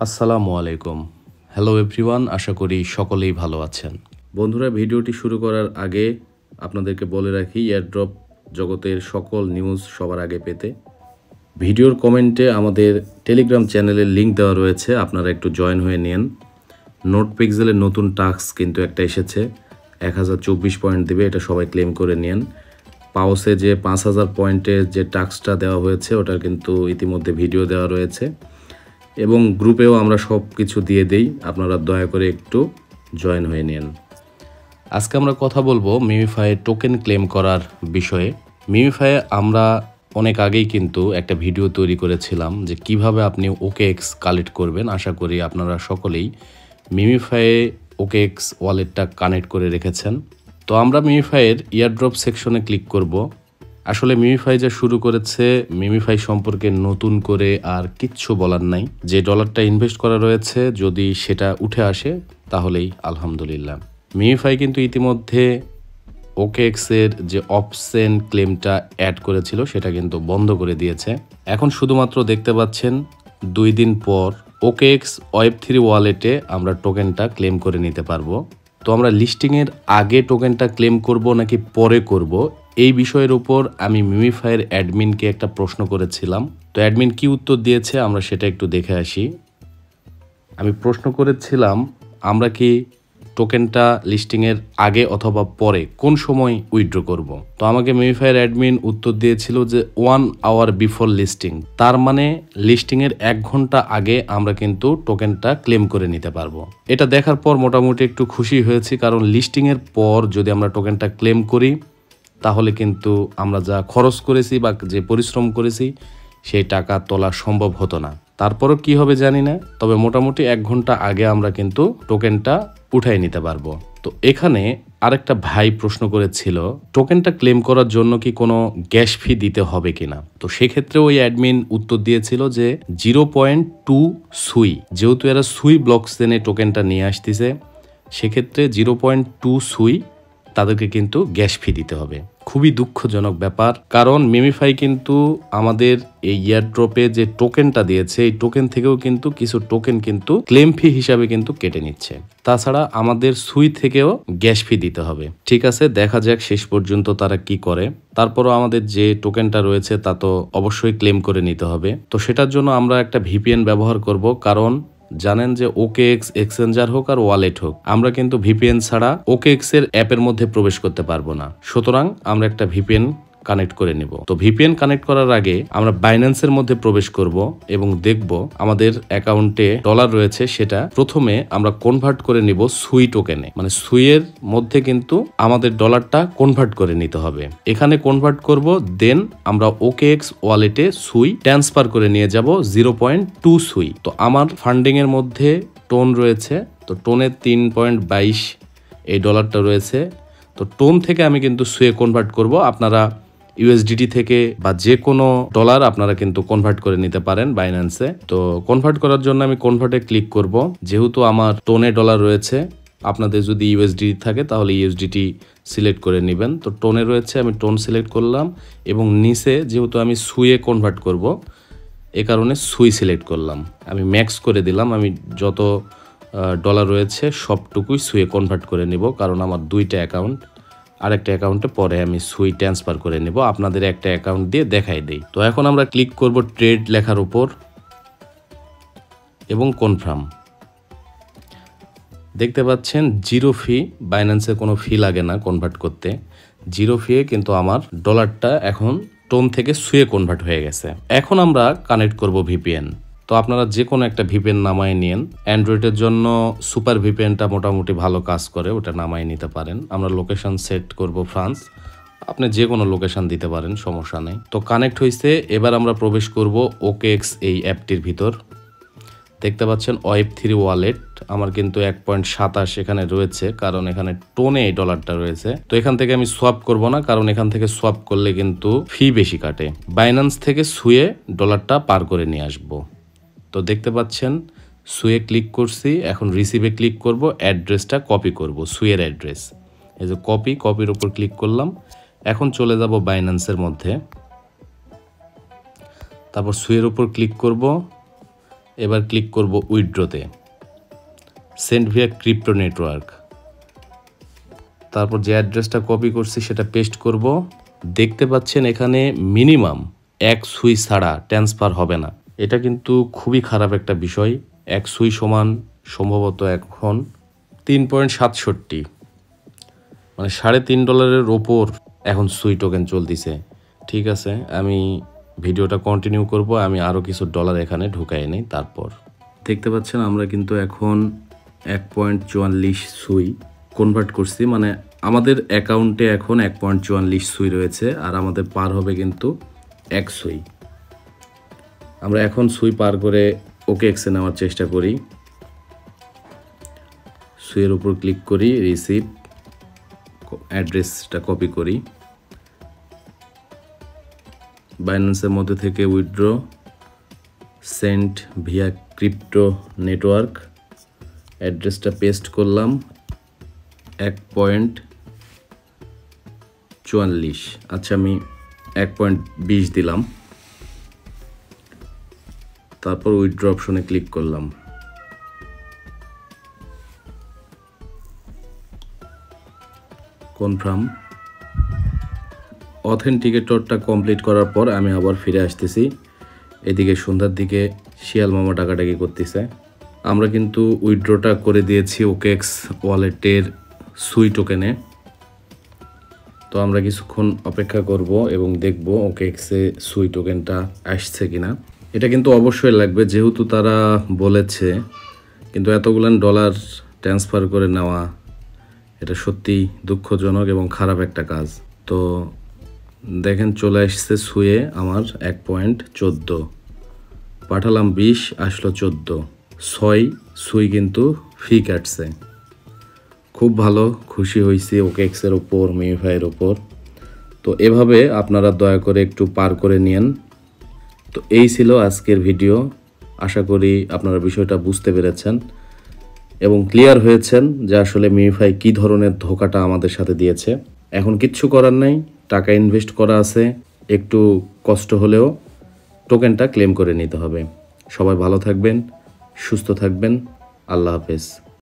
আসসালামু আলাইকুম। Hello everyone, আশা করি সকলেই ভালো আছেন। বন্ধুরা, ভিডিওটি শুরু করার আগে আপনাদেরকে বলে রাখি, এয়ারড্রপ জগতের সকল নিউজ সবার আগে পেতে ভিডিওর কমেন্টে আমাদের টেলিগ্রাম চ্যানেলের লিঙ্ক দেওয়া রয়েছে, আপনারা একটু জয়েন হয়ে নিন। নোট পিক্সেলের নতুন টাস্ক কিন্তু একটা এসেছে, 1024 পয়েন্ট দেবে, এটা সবাই ক্লেম করে নিন। পাওসে যে 5000 পয়েন্টের যে টাস্কটা দেওয়া হয়েছে ওটার কিন্তু ইতিমধ্যে ভিডিও দেওয়া রয়েছে এবং গ্রুপেও আমরা সব কিছু দিয়ে দেই, আপনারা দয়া করে একটু জয়েন হয়ে নিন। আজকে আমরা কথা বলবো মিমিফাইয়ে টোকেন ক্লেম করার বিষয়ে। মিমিফাইয়ে আমরা অনেক আগেই কিন্তু একটা ভিডিও তৈরি করেছিলাম যে কিভাবে আপনি ওকেএক্স কালেক্ট করবেন। আশা করি আপনারা সকলেই মিমিফাইয়ে ওকেএক্স ওয়ালেটটা কানেক্ট করে রেখেছেন। তো আমরা মিমিফাইয়ের ইয়ারড্রপ সেকশনে ক্লিক করব। আসলে মিমিফাই যা শুরু করেছে, মিমিফাই সম্পর্কে নতুন করে আর কিচ্ছু বলার নাই। যে ডলারটা ইনভেস্ট করা রয়েছে যদি সেটা উঠে আসে তাহলেই আলহামদুলিল্লাহ। মিমিফাই কিন্তু ইতিমধ্যে ওকেএক্সের যে অপশন ক্লেমটা অ্যাড করেছিল সেটা কিন্তু বন্ধ করে দিয়েছে। এখন শুধুমাত্র দেখতে পাচ্ছেন 2 দিন পর ওকেএক্স ওয়েব3 ওয়ালেটে আমরা টোকেনটা ক্লেম করে নিতে পারবো। তো আমরা লিস্টিংয়ের আগে টোকেনটা ক্লেম করব নাকি পরে করব, এই বিষয়ের উপর আমি মিমিফাইয়ের অ্যাডমিনকে একটা প্রশ্ন করেছিলাম। তো অ্যাডমিন কি উত্তর দিয়েছে আমরা সেটা একটু দেখে আসি। আমি প্রশ্ন করেছিলাম আমরা কি টোকেনটা লিস্টিংয়ের আগে অথবা পরে কোন সময় উইথড্র করব। তো আমাকে মিমিফাইয়ের অ্যাডমিন উত্তর দিয়েছিল যে 1 আওয়ার বিফোর লিস্টিং, তার মানে লিস্টিংয়ের 1 ঘন্টা আগে আমরা কিন্তু টোকেনটা ক্লেম করে নিতে পারবো। এটা দেখার পর মোটামুটি একটু খুশি হয়েছি, কারণ লিস্টিংয়ের পর যদি আমরা টোকেনটা ক্লেম করি তাহলে কিন্তু আমরা যা খরচ করেছি বা যে পরিশ্রম করেছি সেই টাকা তোলা সম্ভব হতো না। তারপরও কি হবে জানি না, তবে মোটামুটি 1 ঘন্টা আগে আমরা কিন্তু টোকেনটা উঠাই নিতে পারবো। তো এখানে আরেকটা ভাই প্রশ্ন করেছিল টোকেনটা ক্লেম করার জন্য কি কোনো গ্যাস ফি দিতে হবে কিনা। তো সেক্ষেত্রে ওই অ্যাডমিন উত্তর দিয়েছিল যে 0.2 সুই, যেহেতু এরা সুই ব্লক চেনে টোকেনটা নিয়ে আসতেছে, সেক্ষেত্রে 0.2 সুই তাদেরকে কিন্তু গ্যাস ফি দিতে হবে। খুবই দুঃখজনক ব্যাপার, কারণ মিমিফাই কিন্তু আমাদের এই ইয়ারড্রপে যে টোকেনটা দিয়েছে এই টোকেন থেকেও কিন্তু কিছু টোকেন কিন্তু ক্লেম ফি হিসাবে কিন্তু কেটে নিচ্ছে। তাছাড়া আমাদের সুই থেকেও গ্যাস ফি দিতে হবে। ঠিক আছে, দেখা যাক শেষ পর্যন্ত তারা কি করে। তারপরও আমাদের যে টোকেনটা রয়েছে তা তো অবশ্যই ক্লেম করে নিতে হবে। তো সেটার জন্য আমরা একটা ভিপিএন ব্যবহার করব, কারণ জানেন যে ওকেএক্স এক্সচেঞ্জার হোক আর ওয়ালেট হোক, আমরা কিন্তু ভিপিএন ছাড়া ওকেএক্স এর অ্যাপের মধ্যে প্রবেশ করতে পারবো না। সুতরাং আমরা একটা ভিপিএন কানেক্ট করে নিব। তো ভিপিএন কানেক্ট করার আগে আমরা বাইন্যান্সের মধ্যে প্রবেশ করব এবং দেখব আমাদের অ্যাকাউন্টে ডলার রয়েছে, সেটা প্রথমে আমরা কনভার্ট করে নিব সুই টোকেনে, মানে সুইয়ের মধ্যে কিন্তু আমাদের ডলারটা কনভার্ট করে নিতে হবে। এখানে কনভার্ট করব, দেন আমরা ওকেএক্স ওয়ালেটে সুই ট্রান্সফার করে নিয়ে যাব 0.2 সুই। তো আমার ফান্ডিং এর মধ্যে টোন রয়েছে, তো টোনের 3.22 এই ডলারটা রয়েছে। তো টোন থেকে আমি কিন্তু সুয়ে কনভার্ট করব। আপনারা ইউএসডিটি থেকে বা যে কোনো ডলার আপনারা কিন্তু কনভার্ট করে নিতে পারেন বাইন্যান্সে। তো কনভার্ট করার জন্য আমি কনভার্টে ক্লিক করব। যেহেতু আমার টোনে ডলার রয়েছে, আপনাদের যদি ইউএসডিটি থাকে তাহলে ইউএসডিটি সিলেক্ট করে নেবেন। তো টোনে রয়েছে, আমি টোন সিলেক্ট করলাম এবং নিচে যেহেতু আমি সুয়ে কনভার্ট করব এ কারণে সুই সিলেক্ট করলাম। আমি ম্যাক্স করে দিলাম, আমি যত ডলার রয়েছে সবটুকুই সুয়ে কনভার্ট করে নিব, কারণ আমার 2টা অ্যাকাউন্ট, আরেকটা অ্যাকাউন্টে পরে আমি সুই ট্রান্সফার করে নেব। আপনাদের একটা অ্যাকাউন্ট দিয়ে দেখাই দেই। তো এখন আমরা ক্লিক করব ট্রেড লেখার উপর এবং কনফার্ম। দেখতে পাচ্ছেন 0 ফি, বাইন্যান্সে কোনো ফি লাগে না কনভার্ট করতে। 0 ফি কিন্তু আমার ডলারটা এখন টোন থেকে সুয়ে কনভার্ট হয়ে গেছে। এখন আমরা কানেক্ট করব ভিপিএন। তো আপনারা যে কোনো একটা ভিপিএন নামায় নিন। অ্যান্ড্রয়েডের জন্য সুপার ভিপিএনটা মোটামুটি ভালো কাজ করে, ওটা নামায় নিতে পারেন। আমরা লোকেশন সেট করব ফ্রান্স, আপনি যে কোনো লোকেশন দিতে পারেন, সমস্যা নেই। তো কানেক্ট হয়েছে, এবার আমরা প্রবেশ করব ওকেএক্স এই অ্যাপটির ভিতর। দেখতে পাচ্ছেন ওয়েব3 ওয়ালেট, আমার কিন্তু 1.27 এখানে রয়েছে, কারণ এখানে টোনে এই ডলারটা রয়েছে। তো এখান থেকে আমি সোয়াপ করব না, কারণ এখান থেকে সোয়াপ করলে কিন্তু ফি বেশি কাটে। বাইন্যান্স থেকে সুয়ে ডলারটা পার করে নিয়ে আসব। তো দেখতে পাচ্ছেন সুয়ে ক্লিক করছি, এখন রিসিভে ক্লিক করব, অ্যাড্রেসটা কপি করব, সুয়ের অ্যাড্রেস। এই যে কপির উপর ক্লিক করলাম। এখন চলে যাব বাইন্যান্সের মধ্যে, তারপর সুয়ের উপর ক্লিক করব, এবার ক্লিক করব উইথড্রতে, সেন্ড ভিয়া ক্রিপ্টো নেটওয়ার্ক। তারপর যে অ্যাড্রেসটা কপি করছি সেটা পেস্ট করব। দেখতে পাচ্ছেন এখানে মিনিমাম 1 সুই ছাড়া ট্রান্সফার হবে না। এটা কিন্তু খুবই খারাপ একটা বিষয়। 1 সুই সমান সম্ভবত এখন 3.67, মানে $3.5 ওপর এখন সুই টোকেন চলতেছে। ঠিক আছে, আমি ভিডিওটা কন্টিনিউ করব। আমি আরও কিছু ডলার এখানে ঢুকাই নিই। তারপর দেখতে পাচ্ছেন আমরা কিন্তু এখন 1.44 সুই কনভার্ট করছি, মানে আমাদের অ্যাকাউন্টে এখন 1.44 সুই রয়েছে, আর আমাদের পার হবে কিন্তু 1 সুই। আমরা এখন সুই পার করে OKX নেওয়ার চেষ্টা করি। সুইয়ের উপর ক্লিক করি, রিসিভ, অ্যাড্রেসটা কপি করি, বাইন্যান্সের মধ্যে থেকে withdraw, send via crypto network, অ্যাড্রেসটা পেস্ট করলাম 1.44। আচ্ছা, আমি 1.20 দিলাম। তারপর উইথড্র অপশনে ক্লিক করলাম। কনফার্ম। অথেন্টিকেটরটা কমপ্লিট করার পর আমি আবার ফিরে আসতেছি। এদিকে সন্ধ্যার দিকে শিয়াল মামা ডাকাডাকি করতেছে। আমরা কিন্তু উইথড্রটা করে দিয়েছি OKX ওয়ালেটের সুই টোকেনে। তো আমরা কিছুক্ষণ অপেক্ষা করব এবং দেখব OKX-এ সুই টোকেনটা আসছে কিনা। এটা কিন্তু অবশ্যই লাগবে, যেহেতু তারা বলেছে, কিন্তু এতগুলান ডলার ট্রান্সফার করে নেওয়া এটা সত্যি দুঃখজনক এবং খারাপ একটা কাজ। তো দেখেন চলে আসছে সুয়ে আমার 1.14, পাঠালাম 20, আসলো 14, 6 সুই কিন্তু ফি কাটছে। খুব ভালো, খুশি হয়েছি OKX-এর ওপর, মিউফাইয়ের ওপর। তো এভাবে আপনারা দয়া করে একটু পার করে নিন। তো এই ছিল আজকের ভিডিও। আশা করি আপনারা বিষয়টা বুঝতে পেরেছেন এবং ক্লিয়ার হয়েছেন যে আসলে মিউফাই কী ধরনের ধোঁকাটা আমাদের সাথে দিয়েছে। এখন কিচ্ছু করার নাই, টাকা ইনভেস্ট করা আছে, একটু কষ্ট হলেও টোকেনটা ক্লেম করে নিতে হবে। সবাই ভালো থাকবেন, সুস্থ থাকবেন। আল্লাহ হাফেজ।